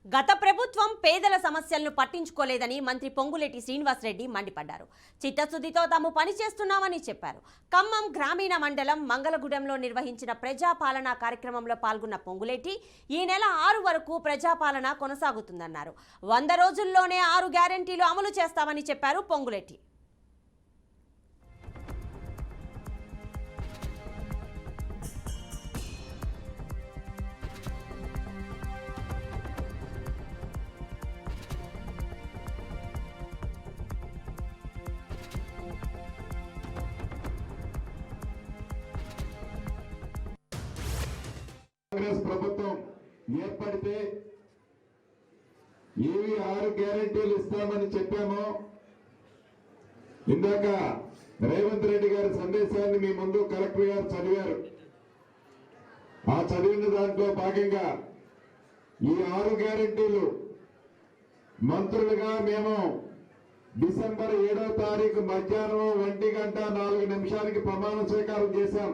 గత ప్రభుత్వం పేదల సమస్యలను పట్టించుకోలేదని మంత్రి పొంగులేటి శ్రీనివాసరెడ్డి మండిపడ్డారు. చిత్తశుద్ధితో తాము పనిచేస్తున్నామని చెప్పారు. ఖమ్మం గ్రామీణ మండలం మంగళగూడెంలో నిర్వహించిన ప్రజాపాలన కార్యక్రమంలో పాల్గొన్న పొంగులేటి ఈ నెల 6 వరకు ప్రజాపాలన కొనసాగుతుందన్నారు. 100 రోజుల్లోనే 6 గ్యారెంటీలు అమలు చేస్తామని చెప్పారు పొంగులేటి. కాంగ్రెస్ ప్రభుత్వం ఏర్పడితే ఏవి 6 గ్యారెంటీలు ఇస్తామని చెప్పామో ఇందాక రేవంత్ రెడ్డి గారి సందేశాన్ని మీ ముందు కలెక్టర్ గారు చదివారు. ఆ చదివిన దాంట్లో భాగంగా ఈ 6 గ్యారెంటీలు మంత్రులుగా మేము డిసెంబర్ 7వ తారీఖు మధ్యాహ్నం 1:04 ప్రమాణ స్వీకారం చేశాం.